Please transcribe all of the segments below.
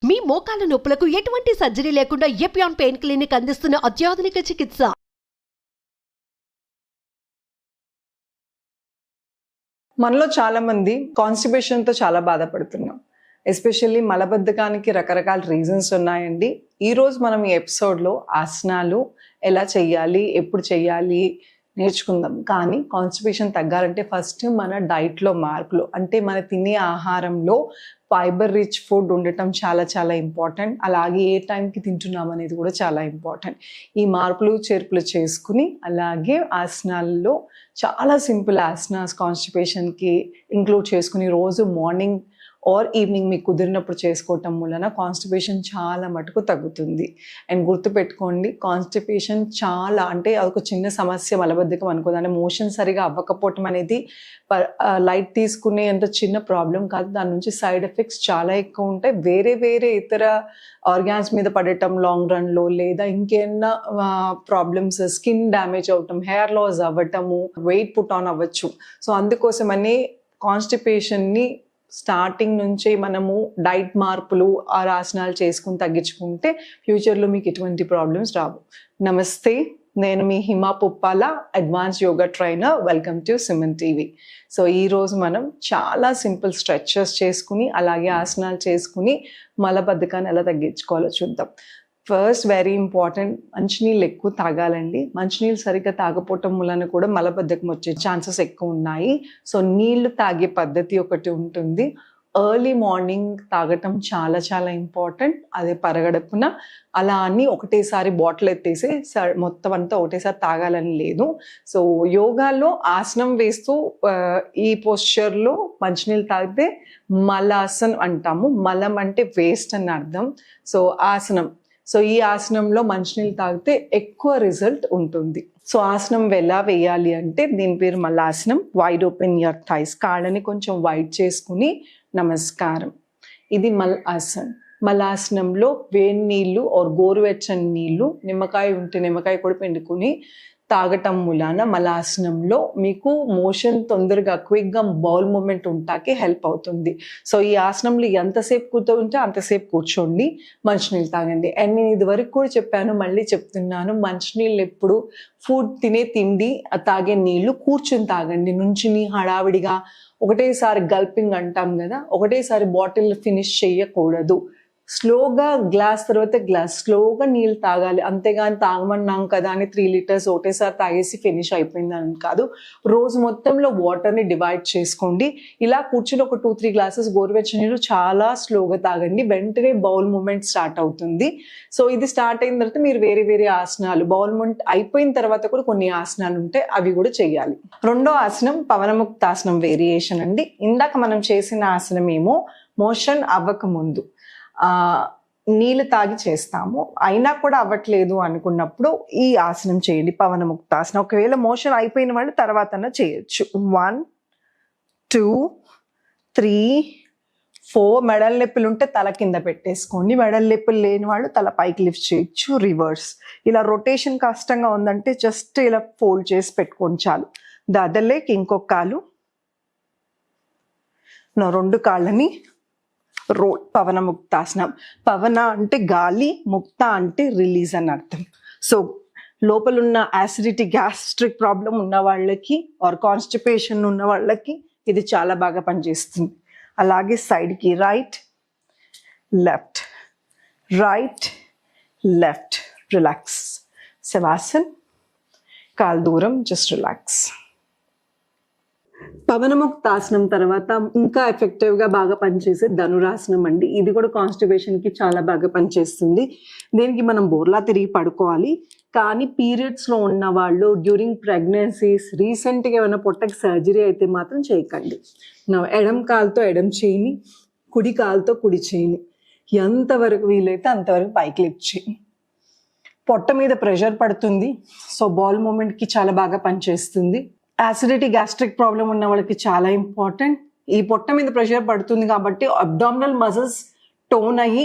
మీ మోకాల నొప్పులకు ఎటువంటి సర్జరీ లేకుండా ఎపియాన్ పెయిన్ క్లినిక్ అందిస్తున్న అత్యాధునిక చికిత్స. మనలో చాలా మంది కాన్స్టిపేషన్తో చాలా బాధపడుతున్నాం. ఎస్పెషల్లీ మలబద్ధకానికి రకరకాల రీజన్స్ ఉన్నాయండి. ఈరోజు మనం ఈ ఎపిసోడ్లో ఆసనాలు ఎలా చెయ్యాలి, ఎప్పుడు చెయ్యాలి నేర్చుకుందాం. కానీ కాన్స్టిపేషన్ తగ్గాలంటే ఫస్ట్ మన డైట్లో మార్పులు, అంటే మన తినే ఆహారంలో ఫైబర్ రిచ్ ఫుడ్ ఉండటం చాలా చాలా ఇంపార్టెంట్. అలాగే ఏ టైంకి తింటున్నాం అనేది కూడా చాలా ఇంపార్టెంట్. ఈ మార్పులు చేర్పులు చేసుకుని అలాగే ఆసనాల్లో చాలా సింపుల్ ఆసనాస్ కాన్స్టిపేషన్కి ఇంక్లూడ్ చేసుకుని రోజు మార్నింగ్ ఆర్ ఈవినింగ్ మీకు కుదిరినప్పుడు చేసుకోవటం వలన కాన్స్టిపేషన్ చాలా మటుకు తగ్గుతుంది. అండ్ గుర్తుపెట్టుకోండి, కాన్స్టిపేషన్ చాలా అంటే అదొక చిన్న సమస్య, మలబద్ధకం అనుకోదాన్ని మోషన్ సరిగా అవ్వకపోవటం అనేది లైట్ తీసుకునే అంత చిన్న ప్రాబ్లం కాదు. దాని నుంచి సైడ్ ఎఫెక్ట్స్ చాలా ఎక్కువ ఉంటాయి. వేరే ఇతర ఆర్గాన్స్ మీద పడటం లాంగ్ రన్లో, లేదా ఇంకేమన్నా ప్రాబ్లమ్స్, స్కిన్ డ్యామేజ్ అవ్వటం, హెయిర్ లాస్ అవ్వటము, వెయిట్ పుట్ ఆన్ అవ్వచ్చు. సో అందుకోసమని కాన్స్టిపేషన్ని స్టార్టింగ్ నుంచి మనము డైట్ మార్పులు ఆసనాలు చేసుకుని తగ్గించుకుంటే ఫ్యూచర్లో మీకు ఎటువంటి ప్రాబ్లమ్స్ రావు. నమస్తే, నేను మీ Hima Puppala, advance yoga trainer. Welcome to Suman TV. So ఈరోజు మనం చాలా సింపుల్ స్ట్రెచెస్ చేసుకుని అలాగే ఆసనాలు చేసుకుని మలబద్ధకాన్ని ఎలా తగ్గించుకోవాలో చూద్దాం. ఫస్ట్ వెరీ ఇంపార్టెంట్, మంచినీళ్ళు ఎక్కువ తాగాలండి. మంచినీళ్ళు సరిగ్గా తాగపోవటం వలన కూడా మలబద్ధకం వచ్చే ఛాన్సెస్ ఎక్కువ ఉన్నాయి. సో నీళ్లు తాగే పద్ధతి ఒకటి ఉంటుంది. ఎర్లీ మార్నింగ్ తాగటం చాలా చాలా ఇంపార్టెంట్. అదే పరగడుపున అలా అని ఒకటేసారి బాటిల్ ఎత్తేసి మొత్తం అంతా ఒకటేసారి తాగాలని లేదు. సో యోగాలో ఆసనం వేస్తూ ఈ పోస్చర్లో మంచినీళ్ళు తాగితే మలాసన్ అంటాము. మలం అంటే వేస్ట్ అని అర్థం. సో ఆసనం, సో ఈ ఆసనంలో మంచినీళ్ళు తాగితే ఎక్కువ రిజల్ట్ ఉంటుంది. సో ఆసనం ఎలా వేయాలి అంటే దీని పేరు మలాసనం. వైడ్ ఓపెన్ యువర్ థైస్, కాళ్ళని కొంచెం వైడ్ చేసుకుని నమస్కారం. ఇది మలాసన్. మలాసనంలో వేడి నీళ్ళు ఆర్ గోరువెచ్చని నీళ్ళు, నిమ్మకాయ ఉంటే నిమ్మకాయ కూడా పిండుకుని తాగటం మూలాన మలాసనంలో మీకు మోషన్ తొందరగా క్విక్గా బౌల్ మూమెంట్ ఉంటాకి హెల్ప్ అవుతుంది. సో ఈ ఆసనంలో ఎంతసేపు కూర్చుంటే అంతసేపు కూర్చోండి, మంచినీళ్ళు తాగండి. అండ్ నేను ఇది వరకు కూడా చెప్పాను, మళ్ళీ చెప్తున్నాను, మంచినీళ్ళు ఎప్పుడు ఫుడ్ తిండి తాగే నీళ్ళు కూర్చుని తాగండి. నుంచుని హడావిడిగా ఒకటేసారి గల్పింగ్ అంటాం కదా, ఒకటేసారి బాటిల్ ఫినిష్ చేయకూడదు. స్లోగా గ్లాస్ తర్వాత గ్లాస్ స్లోగా నీళ్ళు తాగాలి. అంతేగాని తాగమన్నాం కదా అని 3 లీటర్స్ ఒకటేసారి తాగేసి ఫినిష్ అయిపోయిందని కాదు. రోజు మొత్తంలో వాటర్ని డివైడ్ చేసుకోండి. ఇలా కూర్చుని ఒక 2-3 గ్లాసెస్ గోరువెచ్చని నీళ్ళు చాలా స్లోగా తాగండి. వెంటనే బౌల్ మూమెంట్ స్టార్ట్ అవుతుంది. సో ఇది స్టార్ట్ అయిన తర్వాత మీరు వేరే ఆసనాలు, బౌల్ మూమెంట్ అయిపోయిన తర్వాత కూడా కొన్ని ఆసనాలు ఉంటాయి, అవి కూడా చేయాలి. రెండో ఆసనం పవనముక్తాసనం వేరియేషన్ అండి. ఇందాక మనం చేసిన ఆసనం ఏమో మోషన్ అవ్వక ముందు నీళ్ళు తాగి చేస్తాము, అయినా కూడా అవ్వట్లేదు అనుకున్నప్పుడు ఈ ఆసనం చేయండి, పవనముక్తాసనం. ఒకవేళ మోషన్ అయిపోయిన వాళ్ళు తర్వాత చేయొచ్చు. 1 2 3 4. మెడల నొప్పులు ఉంటే తల కింద పెట్టేసుకోండి. మెడల నొప్పులు లేని వాళ్ళు తల పైకి లిఫ్ట్ చేయొచ్చు. రివర్స్ ఇలా రొటేషన్ కష్టంగా ఉందంటే జస్ట్ ఇలా ఫోల్డ్ చేసి పెట్టుకోండి చాలు. ద అదర్ లెగ్, ఇంకొక కాలు, నా 2 కాళ్ళని రోల్. పవనముక్తాసనం. పవన అంటే గాలి, ముక్త అంటే రిలీజ్ అని అర్థం. సో లోపలున్న యాసిడిటీ, గ్యాస్ట్రిక్ ప్రాబ్లం ఉన్న వాళ్ళకి ఆర్ కాన్స్టిపేషన్ ఉన్న వాళ్ళకి ఇది చాలా బాగా పనిచేస్తుంది. అలాగే సైడ్కి right left, right left. Relax. Shavasan. కాలు దూరం, జస్ట్ రిలాక్స్. పవనముక్తాసనం తర్వాత ఇంకా ఎఫెక్టివ్గా బాగా పనిచేసే ధనురాసనం అండి. ఇది కూడా కాన్స్టిపేషన్కి చాలా బాగా పనిచేస్తుంది. దీనికి మనం బోర్లా తిరిగి పడుకోవాలి. కానీ పీరియడ్స్లో ఉన్న వాళ్ళు, డ్యూరింగ్ ప్రెగ్నెన్సీస్, రీసెంట్గా ఏమైనా పొట్టకి సర్జరీ అయితే మాత్రం చేయకండి. నా ఎడం కాలుతో ఎడం చేయని, కుడి కాలుతో కుడి చేయని, ఎంతవరకు వీలైతే అంతవరకు పైకి లిఫ్ట్ చేయి. పొట్ట మీద ప్రెషర్ పడుతుంది, సో బౌల్ మూమెంట్కి చాలా బాగా పనిచేస్తుంది. యాసిడిటీ, గ్యాస్ట్రిక్ ప్రాబ్లం ఉన్న వాళ్ళకి చాలా ఇంపార్టెంట్. ఈ పొట్ట మీద ప్రెషర్ పడుతుంది కాబట్టి అబ్డామినల్ మజిల్స్ టోన్ అయ్యి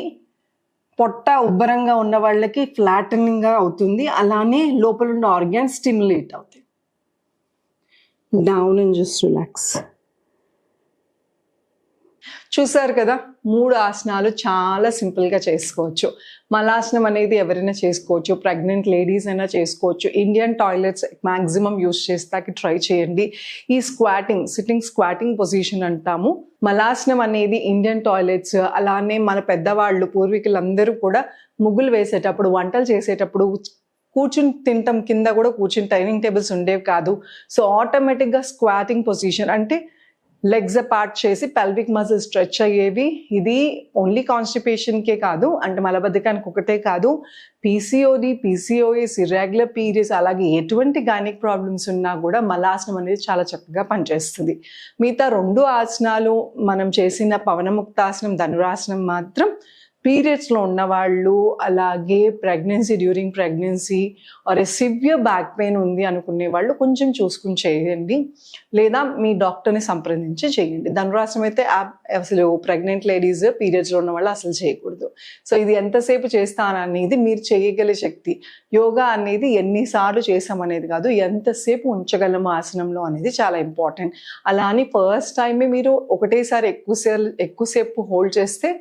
పొట్ట ఉబ్బరంగా ఉన్న వాళ్ళకి ఫ్లాటనింగ్గా అవుతుంది. అలానే లోపల ఉన్న ఆర్గాన్స్ స్టిమ్యులేట్ అవుతాయి. Down and just relax. చూసారు కదా, 3 ఆసనాలు చాలా సింపుల్గా చేసుకోవచ్చు. మలాసనం అనేది ఎవరైనా చేసుకోవచ్చు, ప్రెగ్నెంట్ లేడీస్ అయినా చేసుకోవచ్చు. ఇండియన్ టాయిలెట్స్ మ్యాక్సిమం యూస్ చేస్తాకి ట్రై చేయండి. ఈ సిట్టింగ్ స్క్వాటింగ్ పొజిషన్ అంటాము. మలాసనం అనేది ఇండియన్ టాయిలెట్స్, అలానే మన పెద్దవాళ్ళు పూర్వీకులందరూ కూడా ముగ్గులు వేసేటప్పుడు, వంటలు చేసేటప్పుడు కూర్చుని తింటాం, కింద కూడా కూర్చుని డైనింగ్ టేబుల్స్ ఉండేవి కాదు. సో ఆటోమేటిక్గా స్క్వాటింగ్ పొజిషన్ అంటే లెగ్స్ అపార్ట్ చేసి పెల్విక్ మజిల్ స్ట్రెచ్ అయ్యేవి. ఇది ఓన్లీ కాన్స్టిపేషన్కే కాదు, అంటే మలబద్ధకానికి ఒకటే కాదు, పీసీఓడి, పీసీఓఎస్, ఇర్రెగ్యులర్ పీరియడ్స్, అలాగే ఎటువంటి గైనిక్ ప్రాబ్లమ్స్ ఉన్నా కూడా మలాసనం అనేది చాలా చక్కగా పనిచేస్తుంది. మిగతా 2 ఆసనాలు మనం చేసిన పవనముక్తాసనం, ధనురాసనం మాత్రం పీరియడ్స్లో ఉన్నవాళ్ళు, అలాగే during pregnancy or severe back pain ఉంది అనుకునే వాళ్ళు కొంచెం చూసుకుని చేయండి, లేదా మీ డాక్టర్ని సంప్రదించి చేయండి. ధనురాసనం అయితే అసలు ప్రెగ్నెంట్ లేడీస్, పీరియడ్స్లో ఉన్న వాళ్ళు అసలు చేయకూడదు. సో ఇది ఎంతసేపు చేస్తాననేది మీరు చేయగల శక్తి. యోగా అనేది ఎన్నిసార్లు చేసామనేది కాదు, ఎంతసేపు ఉంచగలము ఆసనంలో అనేది చాలా ఇంపార్టెంట్. అలా అని ఫస్ట్ టైమే మీరు ఒకటేసారి ఎక్కువసేపు హోల్డ్ చేస్తే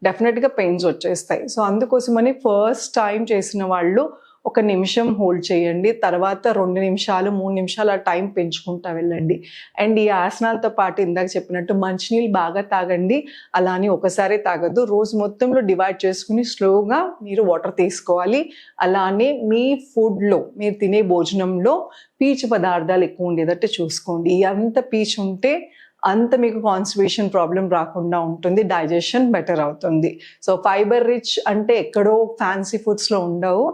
డెఫినెట్గా పెయిన్స్ వచ్చేస్తాయి. సో అందుకోసమని ఫస్ట్ టైం చేసిన వాళ్ళు 1 నిమిషం హోల్డ్ చేయండి, తర్వాత 2 నిమిషాలు, 3 నిమిషాలు ఆ టైం పెంచుకుంటా వెళ్ళండి. అండ్ ఈ ఆసనాలతో పాటు ఇందాక చెప్పినట్టు మంచినీళ్ళు బాగా తాగండి. అలా అని ఒకసారి తాగద్దు, రోజు మొత్తంలో డివైడ్ చేసుకుని స్లోగా మీరు వాటర్ తీసుకోవాలి. అలానే మీ ఫుడ్లో, మీరు తినే భోజనంలో పీచు పదార్థాలు ఎక్కువ ఉండేటట్టు చూసుకోండి. ఎంత పీచు ఉంటే అంత మీకు కాన్స్టిపేషన్ ప్రాబ్లం రాకుండా ఉంటుంది, డైజెషన్ బెటర్ అవుతుంది. సో ఫైబర్ రిచ్ అంటే ఎక్కడో ఫ్యాన్సీ ఫుడ్స్లో ఉండవు.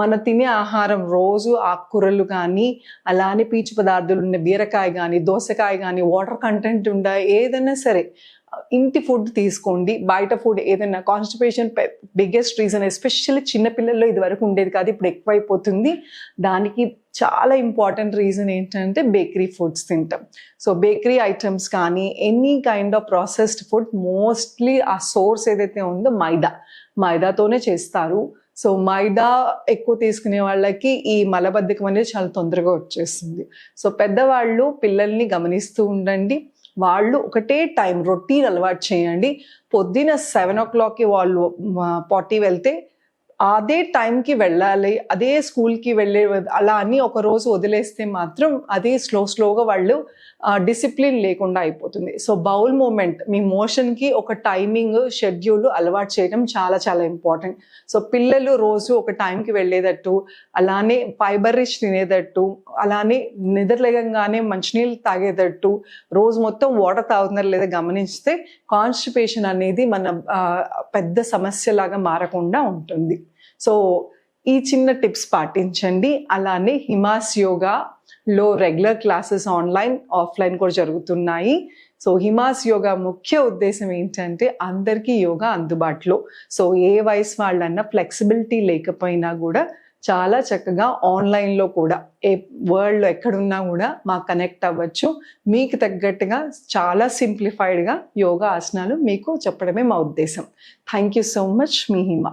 మన తినే ఆహారం రోజు ఆకుకూరలు కానీ, అలానే పీచు పదార్థాలు ఉన్న బీరకాయ కానీ, దోసకాయ కానీ, వాటర్ కంటెంట్ ఉండ ఏదైనా సరే ఇంటి ఫుడ్ తీసుకోండి. బయట ఫుడ్ ఏదైనా, కాన్స్టిపేషన్ బిగ్గెస్ట్ రీజన్ ఎస్పెషల్లీ చిన్నపిల్లల్లో ఇది వరకు ఉండేది కాదు, ఇప్పుడు ఎక్కువైపోతుంది. దానికి చాలా ఇంపార్టెంట్ రీజన్ ఏంటంటే బేకరీ ఫుడ్స్ తింటాం. సో బేకరీ ఐటమ్స్ కానీ, any kind of processed food, mostly ఆ సోర్స్ ఏదైతే ఉందో మైదాతోనే చేస్తారు. సో మైదా ఎక్కువ తీసుకునే వాళ్ళకి ఈ మలబద్ధకం అనేది చాలా తొందరగా వచ్చేస్తుంది. సో పెద్దవాళ్ళు పిల్లల్ని గమనిస్తూ ఉండండి. వాళ్ళు ఒకటే టైం రొటీన్ అలవాటు చేయండి. పొద్దున 7 o'clockకి వాళ్ళు పార్టీ వెళ్తే అదే టైంకి వెళ్ళాలి, అదే స్కూల్కి వెళ్ళే, అలా అని ఒక రోజు వదిలేస్తే మాత్రం అదే స్లోగా వాళ్ళు డిసిప్లిన్ లేకుండా అయిపోతుంది. సో బౌల్ మూమెంట్, మీ మోషన్కి ఒక టైమింగ్ షెడ్యూల్ అలవాటు చేయడం చాలా చాలా ఇంపార్టెంట్. సో పిల్లలు రోజు ఒక టైంకి వెళ్ళేటట్టు, అలానే ఫైబర్ రిచ్ తినేటట్టు, అలానే నిద్రలేగంగానే మంచినీళ్ళు తాగేటట్టు, రోజు మొత్తం వాటర్ తాగుతున్నారు లేదా గమనిస్తే కాన్స్టిపేషన్ అనేది మన పెద్ద సమస్యలాగా మారకుండా ఉంటుంది. సో ఈ చిన్న టిప్స్ పాటించండి. అలానే హిమాస్ యోగాలో రెగ్యులర్ క్లాసెస్ ఆన్లైన్, ఆఫ్లైన్ కూడా జరుగుతున్నాయి. సో హిమాస్ యోగా ముఖ్య ఉద్దేశం ఏంటంటే అందరికీ యోగా అందుబాటులో. సో ఏ వయసు వాళ్ళన్నా ఫ్లెక్సిబిలిటీ లేకపోయినా కూడా చాలా చక్కగా ఆన్లైన్లో కూడా వరల్డ్లో ఎక్కడున్నా కూడా మాకు కనెక్ట్ అవ్వచ్చు. మీకు తగ్గట్టుగా చాలా సింప్లిఫైడ్గా యోగా ఆసనాలు మీకు చెప్పడమే మా ఉద్దేశం. Thank you so much. Me Hima.